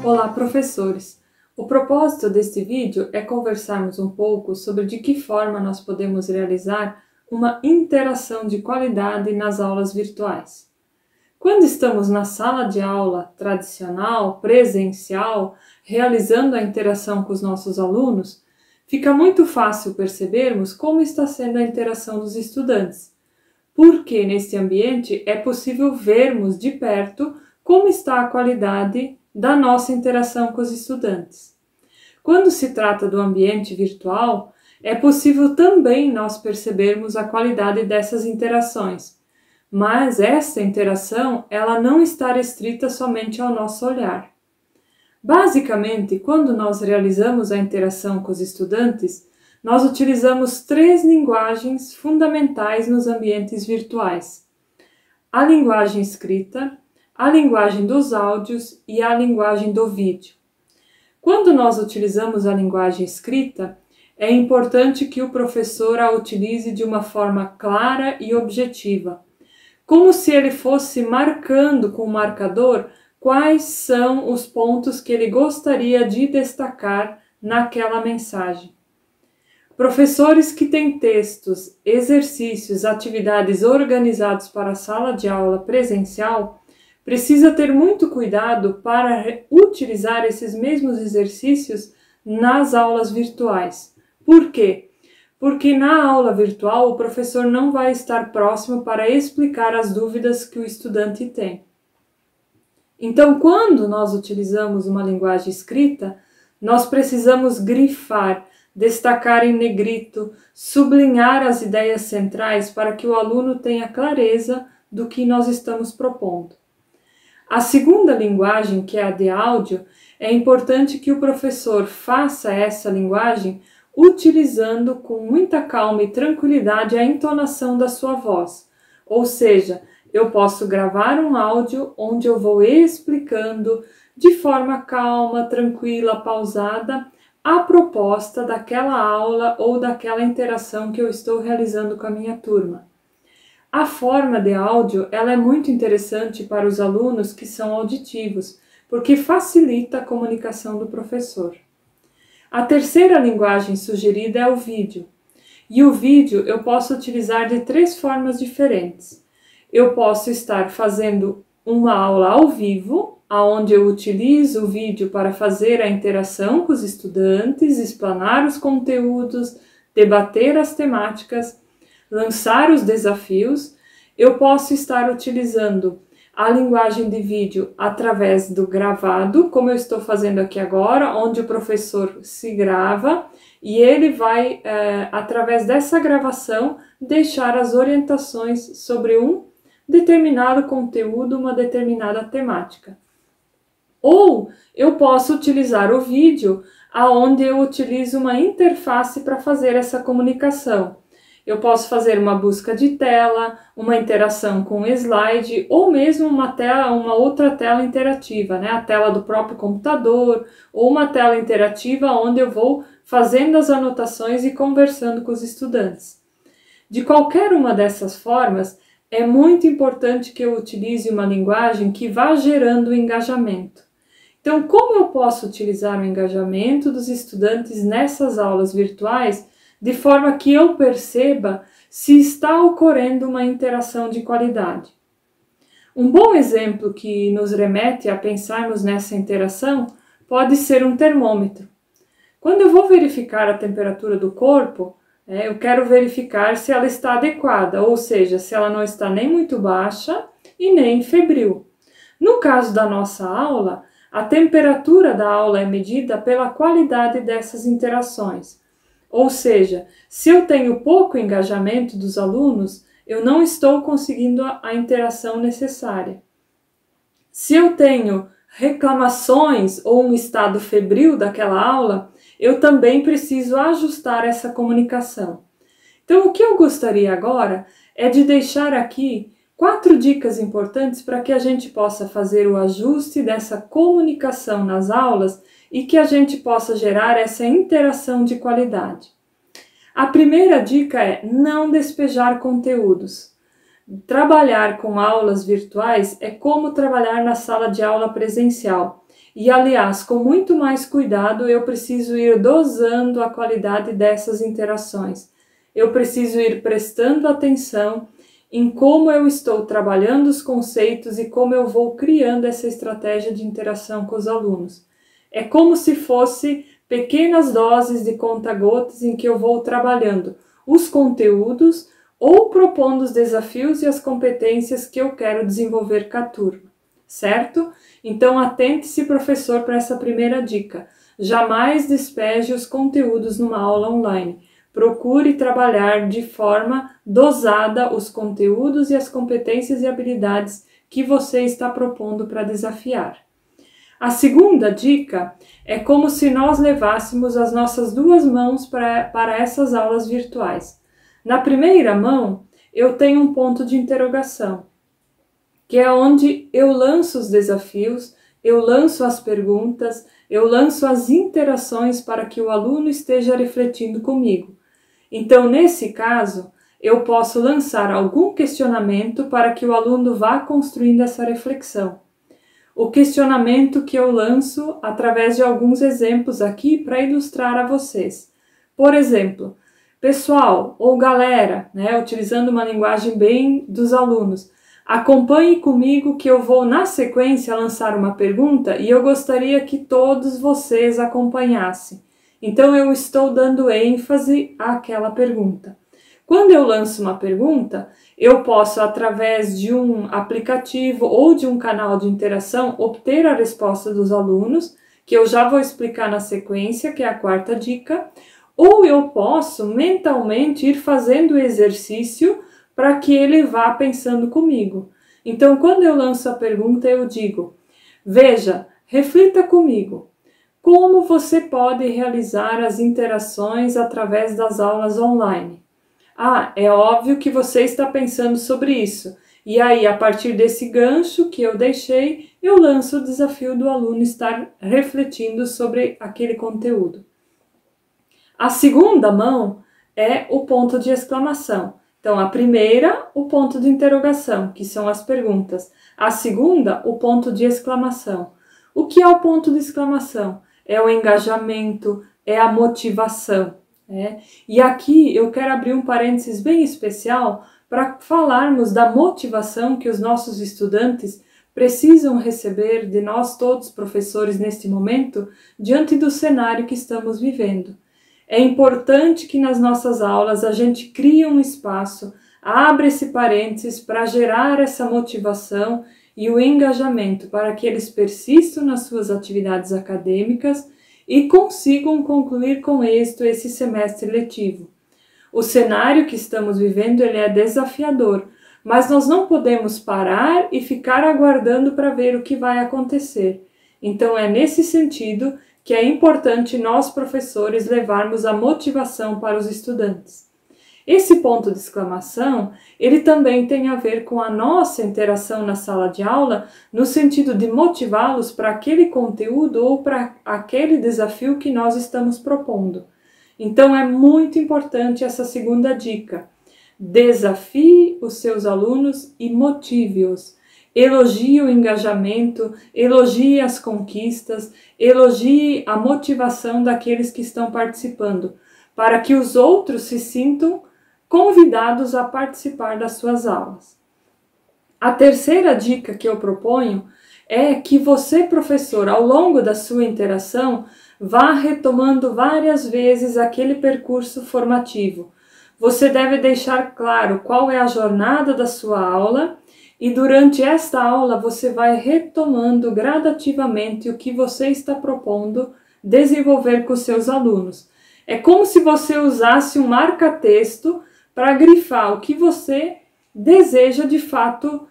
Olá, professores! O propósito deste vídeo é conversarmos um pouco sobre de que forma nós podemos realizar uma interação de qualidade nas aulas virtuais. Quando estamos na sala de aula tradicional, presencial, realizando a interação com os nossos alunos, fica muito fácil percebermos como está sendo a interação dos estudantes, porque neste ambiente é possível vermos de perto como está a qualidade da nossa interação com os estudantes. Quando se trata do ambiente virtual, é possível também nós percebermos a qualidade dessas interações, mas esta interação ela não está restrita somente ao nosso olhar. Basicamente, quando nós realizamos a interação com os estudantes, nós utilizamos 3 linguagens fundamentais nos ambientes virtuais: a linguagem escrita, a linguagem dos áudios e a linguagem do vídeo. Quando nós utilizamos a linguagem escrita, é importante que o professor a utilize de uma forma clara e objetiva, como se ele fosse marcando com o marcador quais são os pontos que ele gostaria de destacar naquela mensagem. Professores que têm textos, exercícios, atividades organizados para a sala de aula presencial precisa ter muito cuidado para utilizar esses mesmos exercícios nas aulas virtuais. Por quê? Porque na aula virtual o professor não vai estar próximo para explicar as dúvidas que o estudante tem. Então, quando nós utilizamos uma linguagem escrita, nós precisamos grifar, destacar em negrito, sublinhar as ideias centrais para que o aluno tenha clareza do que nós estamos propondo. A segunda linguagem, que é a de áudio, é importante que o professor faça essa linguagem utilizando com muita calma e tranquilidade a entonação da sua voz. Ou seja, eu posso gravar um áudio onde eu vou explicando de forma calma, tranquila, pausada, a proposta daquela aula ou daquela interação que eu estou realizando com a minha turma. A forma de áudio ela é muito interessante para os alunos que são auditivos, porque facilita a comunicação do professor. A terceira linguagem sugerida é o vídeo. E o vídeo eu posso utilizar de 3 formas diferentes. Eu posso estar fazendo uma aula ao vivo, onde eu utilizo o vídeo para fazer a interação com os estudantes, explanar os conteúdos, debater as temáticas, lançar os desafios. Eu posso estar utilizando a linguagem de vídeo através do gravado, como eu estou fazendo aqui agora, onde o professor se grava e ele vai, através dessa gravação, deixar as orientações sobre um determinado conteúdo, uma determinada temática. Ou eu posso utilizar o vídeo, onde eu utilizo uma interface para fazer essa comunicação. Eu posso fazer uma busca de tela, uma interação com o slide ou mesmo uma outra tela interativa, né? A tela do próprio computador ou uma tela interativa onde eu vou fazendo as anotações e conversando com os estudantes. De qualquer uma dessas formas, é muito importante que eu utilize uma linguagem que vá gerando engajamento. Então, como eu posso utilizar o engajamento dos estudantes nessas aulas virtuais de forma que eu perceba se está ocorrendo uma interação de qualidade? Um bom exemplo que nos remete a pensarmos nessa interação pode ser um termômetro. Quando eu vou verificar a temperatura do corpo, eu quero verificar se ela está adequada, ou seja, se ela não está nem muito baixa e nem febril. No caso da nossa aula, a temperatura da aula é medida pela qualidade dessas interações. Ou seja, se eu tenho pouco engajamento dos alunos, eu não estou conseguindo a interação necessária. Se eu tenho reclamações ou um estado febril daquela aula, eu também preciso ajustar essa comunicação. Então, o que eu gostaria agora é de deixar aqui 4 dicas importantes para que a gente possa fazer o ajuste dessa comunicação nas aulas e que a gente possa gerar essa interação de qualidade. A primeira dica é não despejar conteúdos. Trabalhar com aulas virtuais é como trabalhar na sala de aula presencial. E, aliás, com muito mais cuidado, eu preciso ir dosando a qualidade dessas interações. Eu preciso ir prestando atenção em como eu estou trabalhando os conceitos e como eu vou criando essa estratégia de interação com os alunos. É como se fosse pequenas doses de conta-gotas em que eu vou trabalhando os conteúdos ou propondo os desafios e as competências que eu quero desenvolver com a turma, certo? Então, atente-se, professor, para essa primeira dica. Jamais despeje os conteúdos numa aula online. Procure trabalhar de forma dosada os conteúdos e as competências e habilidades que você está propondo para desafiar. A segunda dica é como se nós levássemos as nossas duas mãos para essas aulas virtuais. Na primeira mão, eu tenho um ponto de interrogação, que é onde eu lanço os desafios, eu lanço as perguntas, eu lanço as interações para que o aluno esteja refletindo comigo. Então, nesse caso, eu posso lançar algum questionamento para que o aluno vá construindo essa reflexão. O questionamento que eu lanço através de alguns exemplos aqui para ilustrar a vocês. Por exemplo, pessoal ou galera, utilizando uma linguagem bem dos alunos, acompanhe comigo que eu vou na sequência lançar uma pergunta e eu gostaria que todos vocês acompanhassem. Então eu estou dando ênfase àquela pergunta. Quando eu lanço uma pergunta, eu posso, através de um aplicativo ou de um canal de interação, obter a resposta dos alunos, que eu já vou explicar na sequência, que é a quarta dica, ou eu posso mentalmente ir fazendo o exercício para que ele vá pensando comigo. Então, quando eu lanço a pergunta, eu digo: veja, reflita comigo. Como você pode realizar as interações através das aulas online? Ah, é óbvio que você está pensando sobre isso. E aí, a partir desse gancho que eu deixei, eu lanço o desafio do aluno estar refletindo sobre aquele conteúdo. A segunda mão é o ponto de exclamação. Então, a primeira, o ponto de interrogação, que são as perguntas. A segunda, o ponto de exclamação. O que é o ponto de exclamação? É o engajamento, é a motivação. E aqui eu quero abrir um parênteses bem especial para falarmos da motivação que os nossos estudantes precisam receber de nós todos, professores, neste momento, diante do cenário que estamos vivendo. É importante que nas nossas aulas a gente crie um espaço, abra esse parênteses para gerar essa motivação e o engajamento para que eles persistam nas suas atividades acadêmicas e consigam concluir com êxito esse semestre letivo. O cenário que estamos vivendo ele é desafiador, mas nós não podemos parar e ficar aguardando para ver o que vai acontecer. Então é nesse sentido que é importante nós, professores, levarmos a motivação para os estudantes. Esse ponto de exclamação, ele também tem a ver com a nossa interação na sala de aula, no sentido de motivá-los para aquele conteúdo ou para aquele desafio que nós estamos propondo. Então, é muito importante essa segunda dica. Desafie os seus alunos e motive-os. Elogie o engajamento, elogie as conquistas, elogie a motivação daqueles que estão participando, para que os outros se sintam convidados a participar das suas aulas. A terceira dica que eu proponho é que você, professor, ao longo da sua interação, vá retomando várias vezes aquele percurso formativo. Você deve deixar claro qual é a jornada da sua aula e durante esta aula você vai retomando gradativamente o que você está propondo desenvolver com seus alunos. É como se você usasse um marca-texto para grifar o que você deseja de fato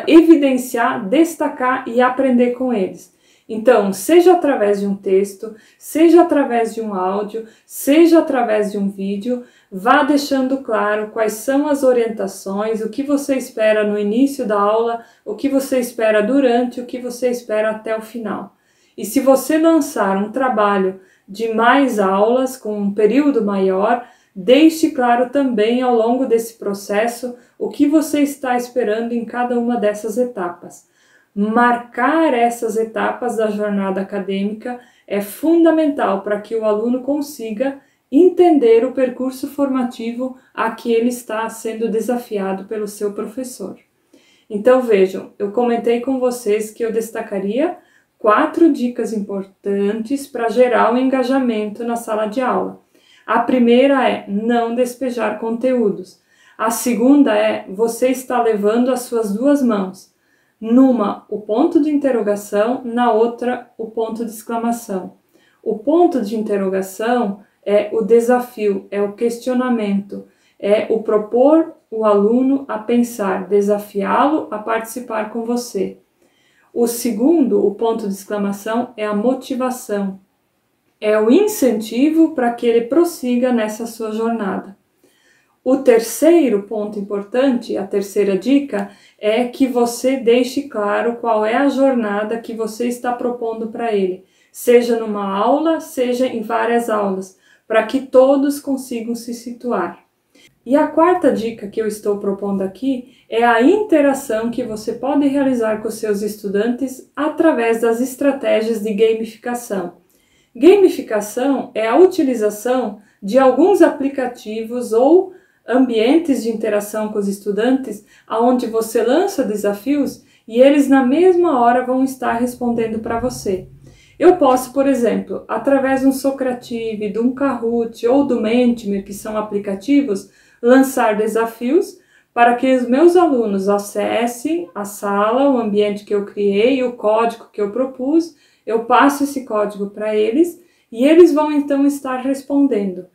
evidenciar, destacar e aprender com eles. Então, seja através de um texto, seja através de um áudio, seja através de um vídeo, vá deixando claro quais são as orientações, o que você espera no início da aula, o que você espera durante, o que você espera até o final. E se você lançar um trabalho de mais aulas, com um período maior, deixe claro também ao longo desse processo o que você está esperando em cada uma dessas etapas. Marcar essas etapas da jornada acadêmica é fundamental para que o aluno consiga entender o percurso formativo a que ele está sendo desafiado pelo seu professor. Então vejam, eu comentei com vocês que eu destacaria 4 dicas importantes para gerar o engajamento na sala de aula. A primeira é não despejar conteúdos. A segunda é você está levando as suas 2 mãos. Numa, o ponto de interrogação, na outra, o ponto de exclamação. O ponto de interrogação é o desafio, é o questionamento, é o propor o aluno a pensar, desafiá-lo a participar com você. O segundo, o ponto de exclamação, é a motivação, é o incentivo para que ele prossiga nessa sua jornada. O terceiro ponto importante, a terceira dica, é que você deixe claro qual é a jornada que você está propondo para ele, seja numa aula, seja em várias aulas, para que todos consigam se situar. E a quarta dica que eu estou propondo aqui é a interação que você pode realizar com seus estudantes através das estratégias de gamificação. Gamificação é a utilização de alguns aplicativos ou ambientes de interação com os estudantes, onde você lança desafios e eles na mesma hora vão estar respondendo para você. Eu posso, por exemplo, através de um Socrative, de um Kahoot ou do Mentimeter, que são aplicativos, lançar desafios para que os meus alunos acessem a sala, o ambiente que eu criei, o código que eu propus, eu passo esse código para eles e eles vão então estar respondendo.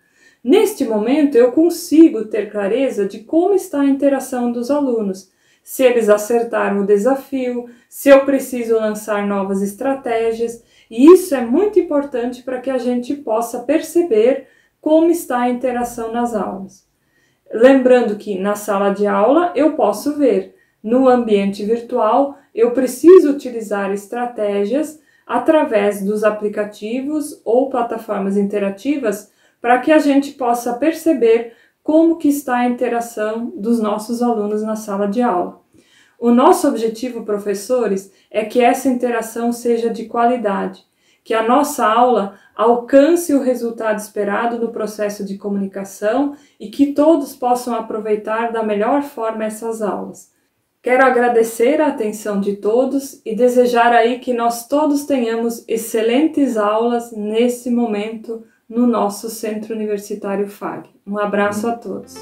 Neste momento eu consigo ter clareza de como está a interação dos alunos, se eles acertaram o desafio, se eu preciso lançar novas estratégias, e isso é muito importante para que a gente possa perceber como está a interação nas aulas. Lembrando que na sala de aula eu posso ver, no ambiente virtual eu preciso utilizar estratégias através dos aplicativos ou plataformas interativas para que a gente possa perceber como que está a interação dos nossos alunos na sala de aula. O nosso objetivo, professores, é que essa interação seja de qualidade, que a nossa aula alcance o resultado esperado no processo de comunicação e que todos possam aproveitar da melhor forma essas aulas. Quero agradecer a atenção de todos e desejar aí que nós todos tenhamos excelentes aulas nesse momento no nosso Centro Universitário FAG. Um abraço a todos.